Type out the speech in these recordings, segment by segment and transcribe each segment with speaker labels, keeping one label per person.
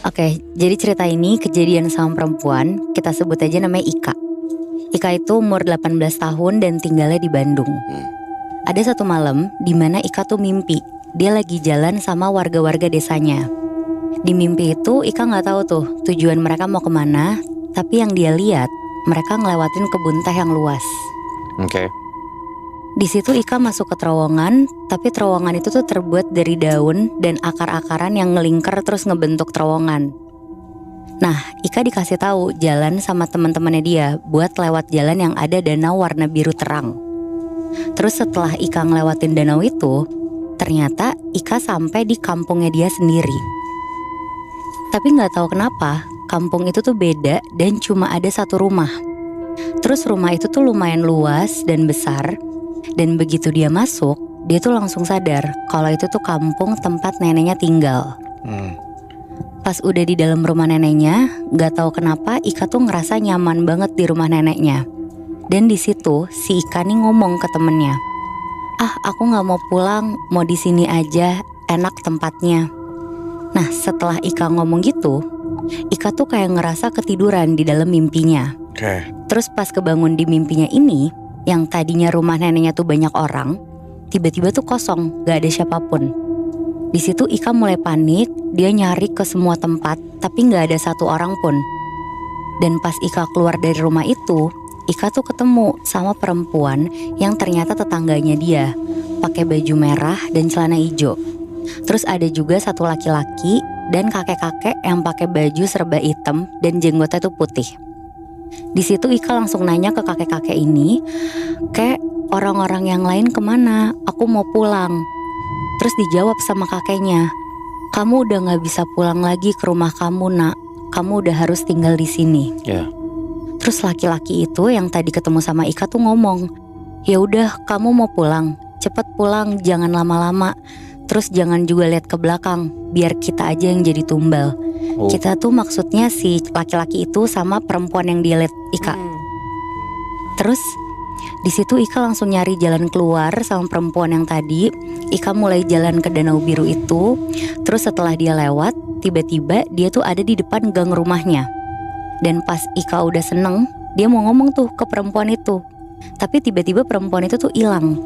Speaker 1: Oke, jadi cerita ini kejadian sama perempuan, kita sebut aja namanya Ika. Ika itu umur 18 tahun dan tinggalnya di Bandung. Ada satu malam di mana Ika tuh mimpi, dia lagi jalan sama warga-warga desanya. Di mimpi itu Ika gak tahu tuh tujuan mereka mau kemana, tapi yang dia lihat mereka ngelewatin kebun teh yang luas.
Speaker 2: Oke.
Speaker 1: Di situ Ika masuk ke terowongan, tapi terowongan itu tuh terbuat dari daun dan akar-akaran yang ngelingkar terus ngebentuk terowongan. Nah, Ika dikasih tahu jalan sama teman-temannya dia buat lewat jalan yang ada danau warna biru terang. Terus setelah Ika ngelewatin danau itu, ternyata Ika sampai di kampungnya dia sendiri. Tapi nggak tahu kenapa, kampung itu tuh beda dan cuma ada satu rumah. Terus rumah itu tuh lumayan luas dan besar. Dan begitu dia masuk, dia tuh langsung sadar kalau itu tuh kampung tempat neneknya tinggal. Pas udah di dalam rumah neneknya, gak tahu kenapa Ika tuh ngerasa nyaman banget di rumah neneknya. Dan di situ si Ika nih ngomong ke temennya, aku nggak mau pulang, mau di sini aja, enak tempatnya. Nah setelah Ika ngomong gitu, Ika tuh kayak ngerasa ketiduran di dalam mimpinya. Terus pas kebangun di mimpinya ini, yang tadinya rumah neneknya tuh banyak orang, tiba-tiba tuh kosong, gak ada siapapun. Di situ Ika mulai panik, dia nyari ke semua tempat, tapi gak ada satu orang pun. Dan pas Ika keluar dari rumah itu, Ika tuh ketemu sama perempuan yang ternyata tetangganya dia, pakai baju merah dan celana hijau. Terus ada juga satu laki-laki dan kakek-kakek yang pakai baju serba hitam dan jenggotnya tuh putih. Di situ Ika langsung nanya ke kakek-kakek ini, "Kek, orang-orang yang lain kemana? Aku mau pulang." Terus dijawab sama kakeknya, "Kamu udah gak bisa pulang lagi ke rumah kamu, nak. Kamu udah harus tinggal di sini." Terus laki-laki itu yang tadi ketemu sama Ika tuh ngomong, "Ya udah, kamu mau pulang, cepet pulang, jangan lama-lama. Terus jangan juga lihat ke belakang, biar kita aja yang jadi tumbal." Kita tuh maksudnya si laki-laki itu sama perempuan yang dia lihat Ika. Terus di situ Ika langsung nyari jalan keluar sama perempuan yang tadi. Ika mulai jalan ke danau biru itu. Terus setelah dia lewat, tiba-tiba dia tuh ada di depan gang rumahnya. Dan pas Ika udah seneng, dia mau ngomong tuh ke perempuan itu. Tapi tiba-tiba perempuan itu tuh hilang.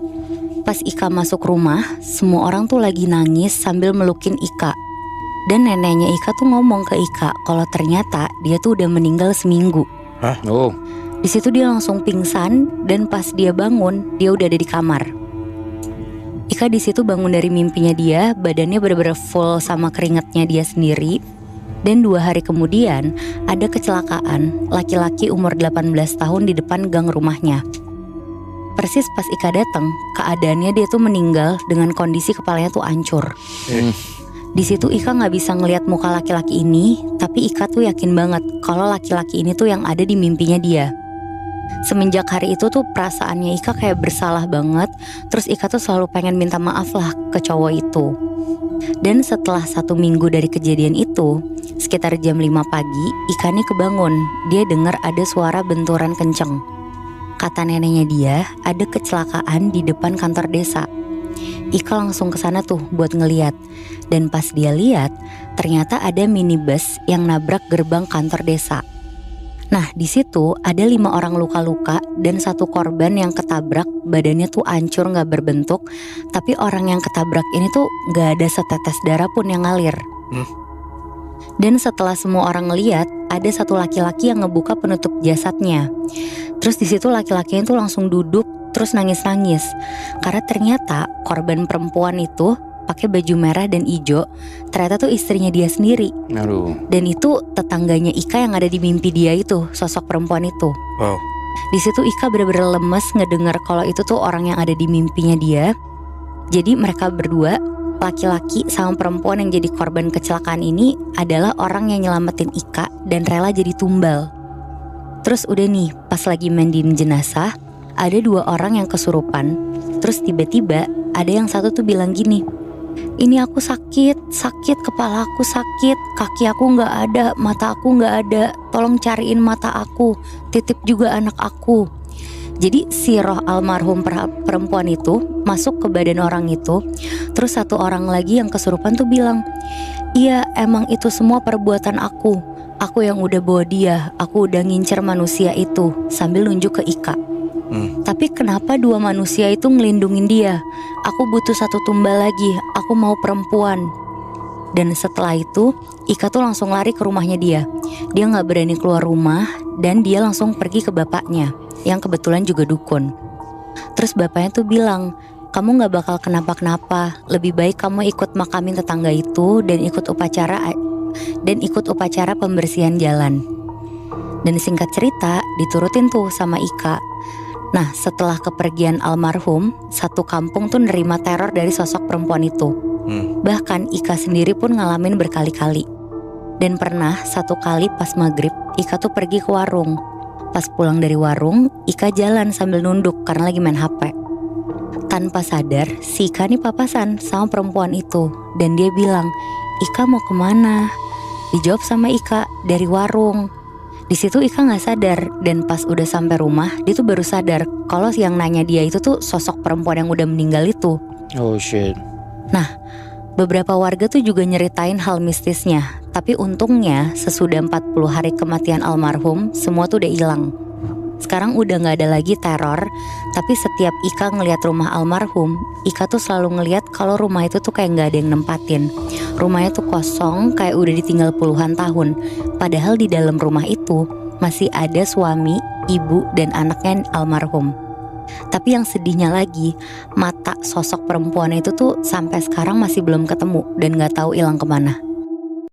Speaker 1: Pas Ika masuk rumah, semua orang tuh lagi nangis sambil melukin Ika. Dan neneknya Ika tuh ngomong ke Ika kalau ternyata dia tuh udah meninggal seminggu. Di situ dia langsung pingsan dan pas dia bangun, dia udah ada di kamar. Ika di situ bangun dari mimpinya dia, badannya benar-benar full sama keringatnya dia sendiri. Dan 2 hari kemudian ada kecelakaan laki-laki umur 18 tahun di depan gang rumahnya. Persis pas Ika datang, keadaannya dia tuh meninggal dengan kondisi kepalanya tuh hancur. Di situ Ika nggak bisa ngelihat muka laki-laki ini, tapi Ika tuh yakin banget kalau laki-laki ini tuh yang ada di mimpinya dia. Semenjak hari itu tuh perasaannya Ika kayak bersalah banget. Terus Ika tuh selalu pengen minta maaf lah ke cowok itu. Dan setelah 1 minggu dari kejadian itu, sekitar jam 5 pagi, Ika nih kebangun. Dia dengar ada suara benturan kenceng. Kata neneknya dia, ada kecelakaan di depan kantor desa. Ika langsung ke sana tuh buat ngeliat. Dan pas dia lihat, ternyata ada minibus yang nabrak gerbang kantor desa. Nah di situ ada 5 orang luka-luka dan 1 korban yang ketabrak, badannya tuh hancur gak berbentuk. Tapi orang yang ketabrak ini tuh gak ada setetes darah pun yang ngalir. Dan setelah semua orang ngeliat, ada 1 laki-laki yang ngebuka penutup jasadnya. Terus di situ laki-lakinya tuh langsung duduk terus nangis-nangis. Karena ternyata korban perempuan itu pakai baju merah dan hijau, ternyata tuh istrinya dia sendiri. Dan itu tetangganya Ika yang ada di mimpi dia itu, sosok perempuan itu. Di situ Ika benar-benar lemes ngedengar kalau itu tuh orang yang ada di mimpinya dia. Jadi mereka berdua, laki-laki sama perempuan yang jadi korban kecelakaan ini, adalah orang yang nyelamatin Ika dan rela jadi tumbal. Terus udah nih, pas lagi mandiin jenazah, ada 2 orang yang kesurupan. Terus tiba-tiba ada yang satu tuh bilang gini, "Ini aku sakit, kepala aku sakit, kaki aku gak ada, mata aku gak ada, tolong cariin mata aku, titip juga anak aku." Jadi si roh almarhum perempuan itu masuk ke badan orang itu. Terus 1 orang lagi yang kesurupan tuh bilang, Iya, emang itu semua perbuatan aku. Aku yang udah bawa dia, aku udah ngincer manusia itu, sambil nunjuk ke Ika. Tapi kenapa dua manusia itu ngelindungin dia? Aku butuh satu tumbal lagi, aku mau perempuan. Dan setelah itu Ika tuh langsung lari ke rumahnya dia. Dia gak berani keluar rumah dan dia langsung pergi ke bapaknya, yang kebetulan juga dukun. Terus bapaknya tuh bilang, kamu gak bakal kenapa-kenapa, lebih baik kamu ikut makamin tetangga itu dan ikut upacara pembersihan jalan. Dan singkat cerita diturutin tuh sama Ika. Nah, setelah kepergian almarhum, satu kampung tuh nerima teror dari sosok perempuan itu. Bahkan Ika sendiri pun ngalamin berkali-kali. Dan pernah satu kali pas maghrib, Ika tuh pergi ke warung. Pas pulang dari warung, Ika jalan sambil nunduk karena lagi main HP. Tanpa sadar, si Ika nih papasan sama perempuan itu. Dan dia bilang, Ika mau kemana? Dijawab sama Ika, dari warung. Di situ Ika nggak sadar, dan pas udah sampai rumah dia tuh baru sadar kalau yang nanya dia itu tuh sosok perempuan yang udah meninggal itu.
Speaker 2: Oh shit.
Speaker 1: Nah, beberapa warga tuh juga nyeritain hal mistisnya. Tapi untungnya sesudah 40 hari kematian almarhum, semua tuh udah hilang. Sekarang udah gak ada lagi teror. Tapi setiap Ika ngelihat rumah almarhum, Ika tuh selalu ngelihat kalau rumah itu tuh kayak gak ada yang nempatin. Rumahnya tuh kosong, kayak udah ditinggal puluhan tahun. Padahal di dalam rumah itu masih ada suami, ibu, dan anaknya almarhum. Tapi yang sedihnya lagi, mata sosok perempuan itu tuh sampai sekarang masih belum ketemu dan gak tahu hilang kemana.